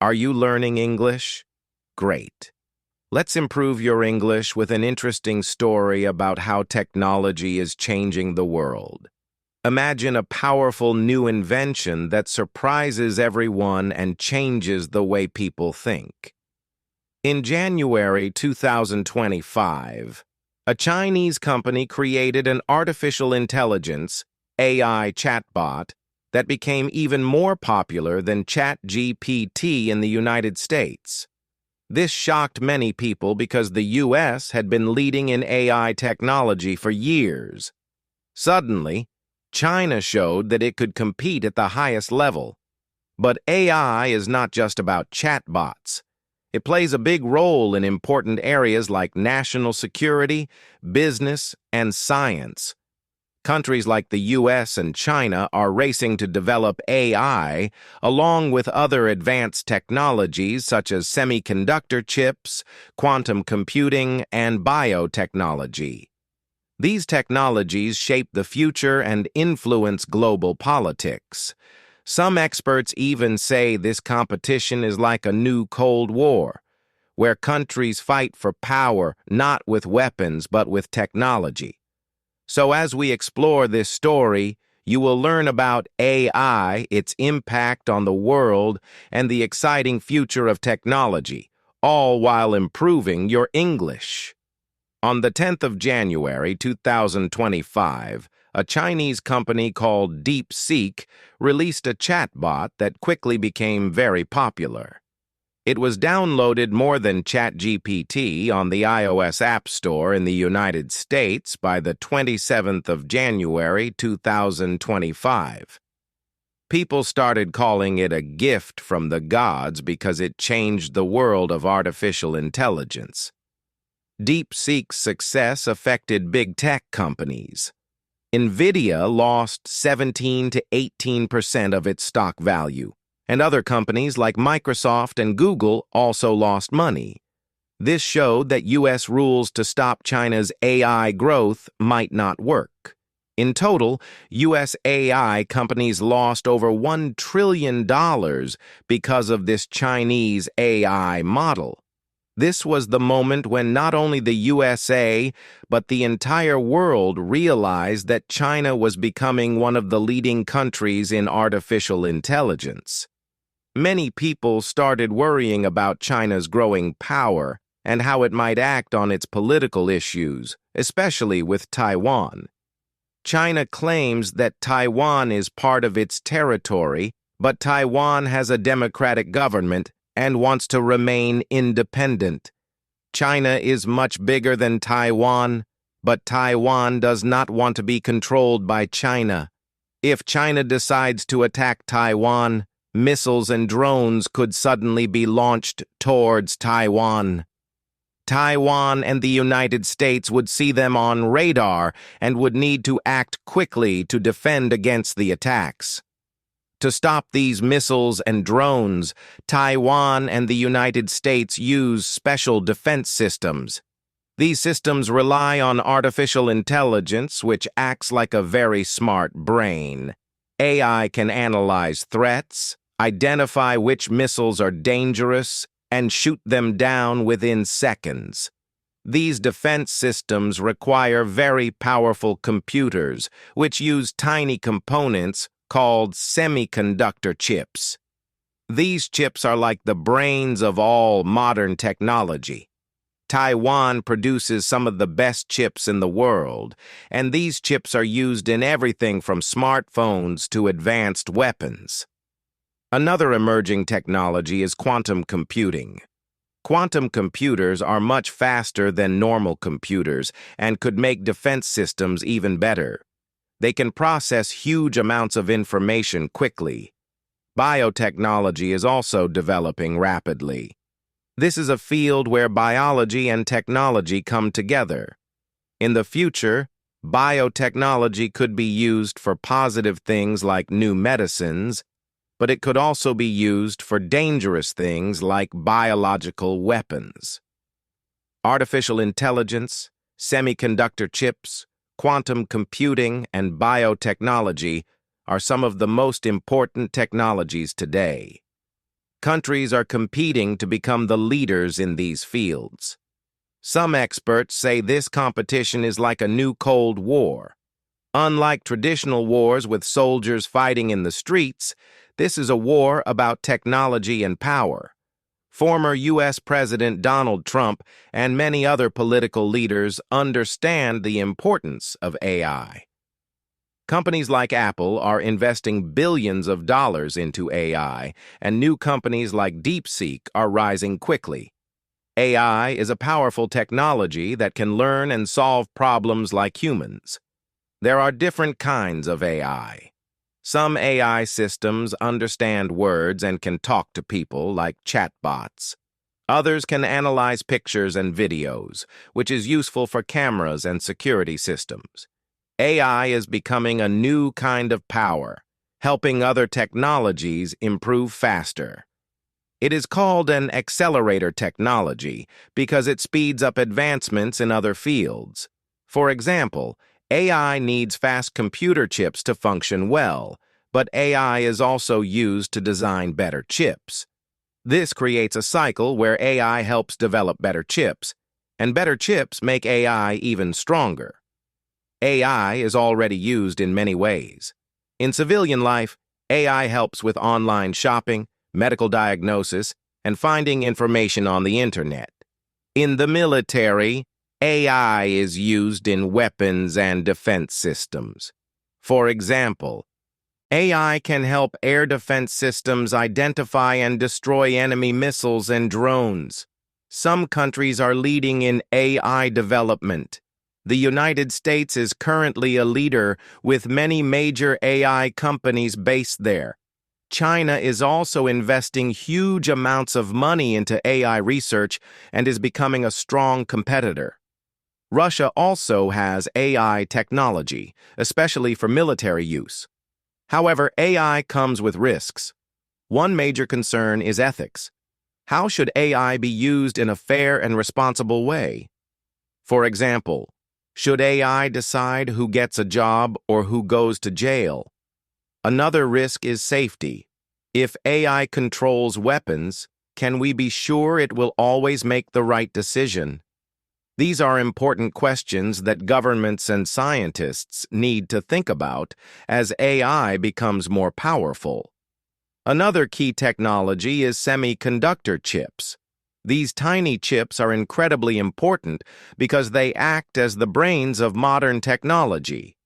Are you learning English? Great. Let's improve your English with an interesting story about how technology is changing the world. Imagine a powerful new invention that surprises everyone and changes the way people think. In January 2025, a Chinese company created an artificial intelligence, AI chatbot, that became even more popular than ChatGPT in the United States. This shocked many people because the US had been leading in AI technology for years. Suddenly, China showed that it could compete at the highest level. But AI is not just about chatbots. It plays a big role in important areas like national security, business, and science. Countries like the US and China are racing to develop AI along with other advanced technologies such as semiconductor chips, quantum computing, and biotechnology. These technologies shape the future and influence global politics. Some experts even say this competition is like a new Cold War, where countries fight for power not with weapons but with technology. So as we explore this story, you will learn about AI, its impact on the world, and the exciting future of technology, all while improving your English. On the 10th of January 2025, a Chinese company called DeepSeek released a chatbot that quickly became very popular. It was downloaded more than ChatGPT on the iOS App Store in the United States by the 27th of January 2025. People started calling it a gift from the gods because it changed the world of artificial intelligence. DeepSeek's success affected big tech companies. NVIDIA lost 17 to 18% of its stock value, and other companies like Microsoft and Google also lost money. This showed that U.S. rules to stop China's AI growth might not work. In total, U.S. AI companies lost over $1 trillion because of this Chinese AI model. This was the moment when not only the USA, but the entire world realized that China was becoming one of the leading countries in artificial intelligence. Many people started worrying about China's growing power and how it might act on its political issues, especially with Taiwan. China claims that Taiwan is part of its territory, but Taiwan has a democratic government and wants to remain independent. China is much bigger than Taiwan, but Taiwan does not want to be controlled by China. If China decides to attack Taiwan, missiles and drones could suddenly be launched towards Taiwan. Taiwan and the United States would see them on radar and would need to act quickly to defend against the attacks. To stop these missiles and drones, Taiwan and the United States use special defense systems. These systems rely on artificial intelligence, which acts like a very smart brain. AI can analyze threats, identify which missiles are dangerous, and shoot them down within seconds. These defense systems require very powerful computers, which use tiny components called semiconductor chips. These chips are like the brains of all modern technology. Taiwan produces some of the best chips in the world, and these chips are used in everything from smartphones to advanced weapons. Another emerging technology is quantum computing. Quantum computers are much faster than normal computers and could make defense systems even better. They can process huge amounts of information quickly. Biotechnology is also developing rapidly. This is a field where biology and technology come together. In the future, biotechnology could be used for positive things like new medicines, but it could also be used for dangerous things like biological weapons. Artificial intelligence, semiconductor chips, quantum computing, and biotechnology are some of the most important technologies today. Countries are competing to become the leaders in these fields. Some experts say this competition is like a new Cold War. Unlike traditional wars with soldiers fighting in the streets, this is a war about technology and power. Former U.S. President Donald Trump and many other political leaders understand the importance of AI. Companies like Apple are investing billions of dollars into AI, and new companies like DeepSeek are rising quickly. AI is a powerful technology that can learn and solve problems like humans. There are different kinds of AI. Some AI systems understand words and can talk to people, like chatbots. Others can analyze pictures and videos, which is useful for cameras and security systems. AI is becoming a new kind of power, helping other technologies improve faster. It is called an accelerator technology because it speeds up advancements in other fields. For example, AI needs fast computer chips to function well, but AI is also used to design better chips. This creates a cycle where AI helps develop better chips, and better chips make AI even stronger. AI is already used in many ways. In civilian life, AI helps with online shopping, medical diagnosis, and finding information on the internet. In the military, AI is used in weapons and defense systems. For example, AI can help air defense systems identify and destroy enemy missiles and drones. Some countries are leading in AI development. The United States is currently a leader with many major AI companies based there. China is also investing huge amounts of money into AI research and is becoming a strong competitor. Russia also has AI technology, especially for military use. However, AI comes with risks. One major concern is ethics. How should AI be used in a fair and responsible way? For example, should AI decide who gets a job or who goes to jail? Another risk is safety. If AI controls weapons, can we be sure it will always make the right decision? These are important questions that governments and scientists need to think about as AI becomes more powerful. Another key technology is semiconductor chips. These tiny chips are incredibly important because they act as the brains of modern technology.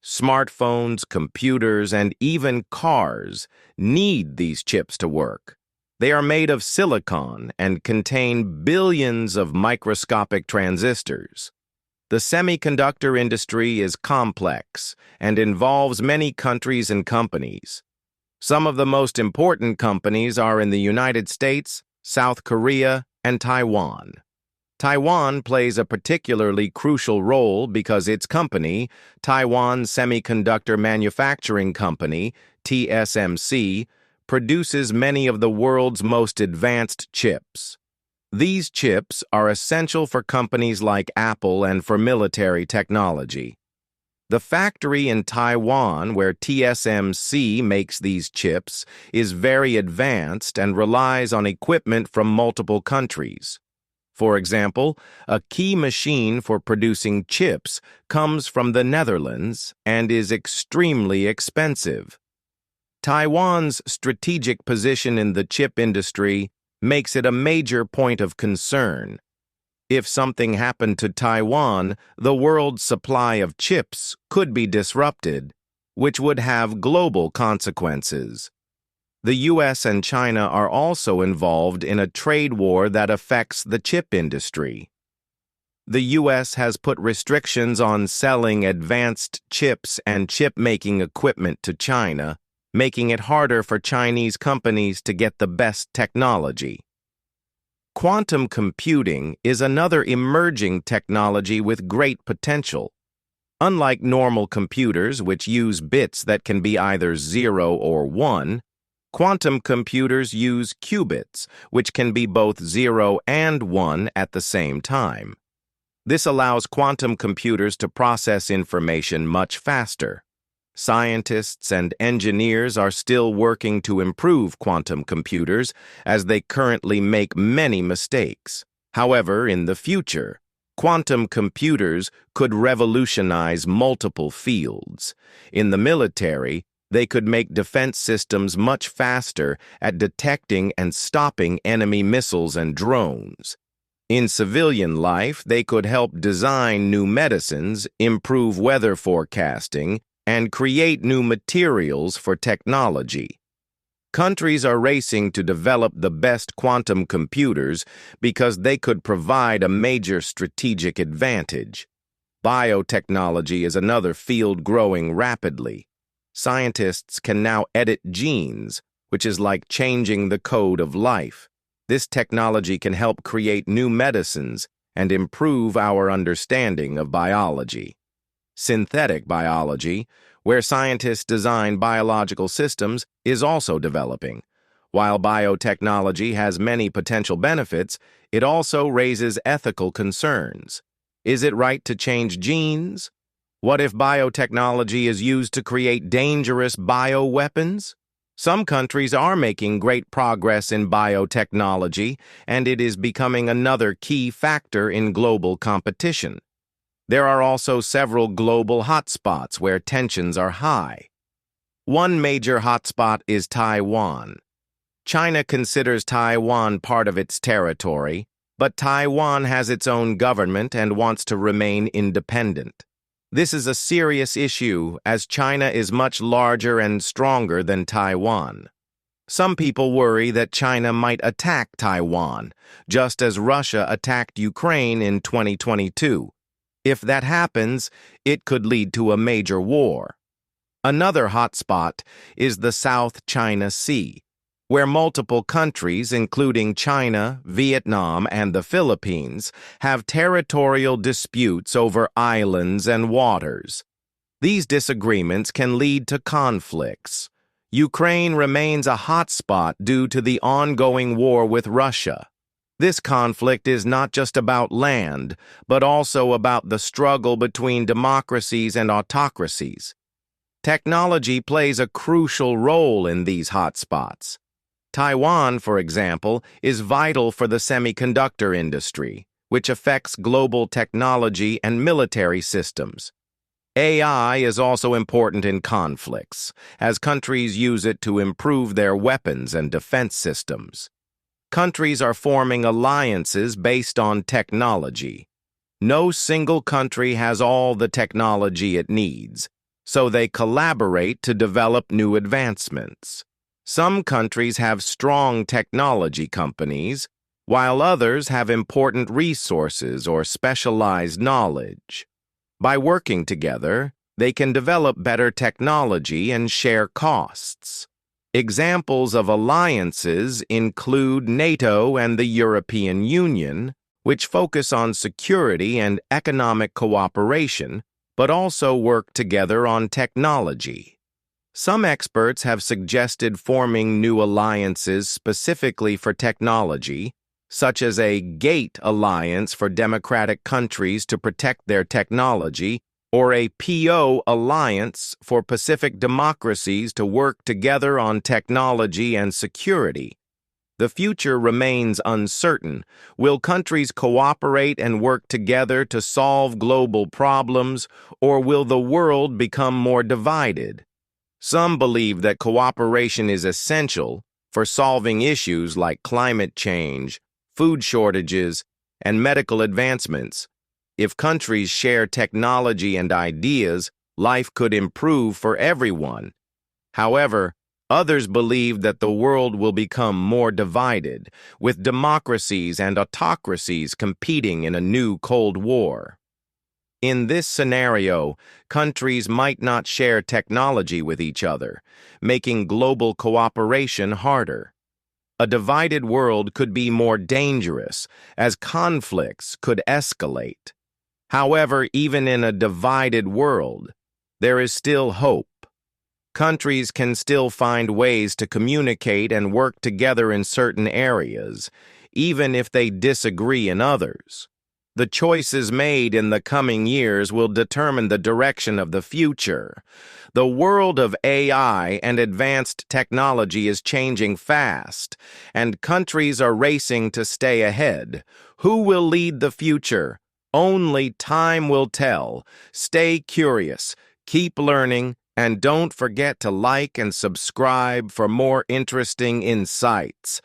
Smartphones, computers, and even cars need these chips to work. They are made of silicon and contain billions of microscopic transistors. The semiconductor industry is complex and involves many countries and companies. Some of the most important companies are in the United States, South Korea, and Taiwan. Taiwan plays a particularly crucial role because its company, Taiwan Semiconductor Manufacturing Company, TSMC, produces many of the world's most advanced chips. These chips are essential for companies like Apple and for military technology. The factory in Taiwan where TSMC makes these chips is very advanced and relies on equipment from multiple countries. For example, a key machine for producing chips comes from the Netherlands and is extremely expensive. Taiwan's strategic position in the chip industry makes it a major point of concern. If something happened to Taiwan, the world's supply of chips could be disrupted, which would have global consequences. The U.S. and China are also involved in a trade war that affects the chip industry. The U.S. has put restrictions on selling advanced chips and chip-making equipment to China, making it harder for Chinese companies to get the best technology. Quantum computing is another emerging technology with great potential. Unlike normal computers, which use bits that can be either 0 or 1, quantum computers use qubits, which can be both 0 and 1 at the same time. This allows quantum computers to process information much faster. Scientists and engineers are still working to improve quantum computers as they currently make many mistakes. However, in the future, quantum computers could revolutionize multiple fields. In the military, they could make defense systems much faster at detecting and stopping enemy missiles and drones. In civilian life, they could help design new medicines, improve weather forecasting, and create new materials for technology. Countries are racing to develop the best quantum computers because they could provide a major strategic advantage. Biotechnology is another field growing rapidly. Scientists can now edit genes, which is like changing the code of life. This technology can help create new medicines and improve our understanding of biology. Synthetic biology, where scientists design biological systems, is also developing. While biotechnology has many potential benefits, it also raises ethical concerns. Is it right to change genes? What if biotechnology is used to create dangerous bioweapons? Some countries are making great progress in biotechnology, and it is becoming another key factor in global competition. There are also several global hotspots where tensions are high. One major hotspot is Taiwan. China considers Taiwan part of its territory, but Taiwan has its own government and wants to remain independent. This is a serious issue as China is much larger and stronger than Taiwan. Some people worry that China might attack Taiwan, just as Russia attacked Ukraine in 2022. If that happens, it could lead to a major war. Another hotspot is the South China Sea, where multiple countries, including China, Vietnam, and the Philippines, have territorial disputes over islands and waters. These disagreements can lead to conflicts. Ukraine remains a hotspot due to the ongoing war with Russia. This conflict is not just about land, but also about the struggle between democracies and autocracies. Technology plays a crucial role in these hotspots. Taiwan, for example, is vital for the semiconductor industry, which affects global technology and military systems. AI is also important in conflicts, as countries use it to improve their weapons and defense systems. Countries are forming alliances based on technology. No single country has all the technology it needs, so they collaborate to develop new advancements. Some countries have strong technology companies, while others have important resources or specialized knowledge. By working together, they can develop better technology and share costs. Examples of alliances include NATO and the European Union, which focus on security and economic cooperation, but also work together on technology. Some experts have suggested forming new alliances specifically for technology, such as a GATE alliance for democratic countries to protect their technology, or a PO alliance for Pacific democracies to work together on technology and security. The future remains uncertain. Will countries cooperate and work together to solve global problems, or will the world become more divided? Some believe that cooperation is essential for solving issues like climate change, food shortages, and medical advancements. If countries share technology and ideas, life could improve for everyone. However, others believe that the world will become more divided, with democracies and autocracies competing in a new Cold War. In this scenario, countries might not share technology with each other, making global cooperation harder. A divided world could be more dangerous, as conflicts could escalate. However, even in a divided world, there is still hope. Countries can still find ways to communicate and work together in certain areas, even if they disagree in others. The choices made in the coming years will determine the direction of the future. The world of AI and advanced technology is changing fast, and countries are racing to stay ahead. Who will lead the future? Only time will tell. Stay curious, keep learning, and don't forget to like and subscribe for more interesting insights.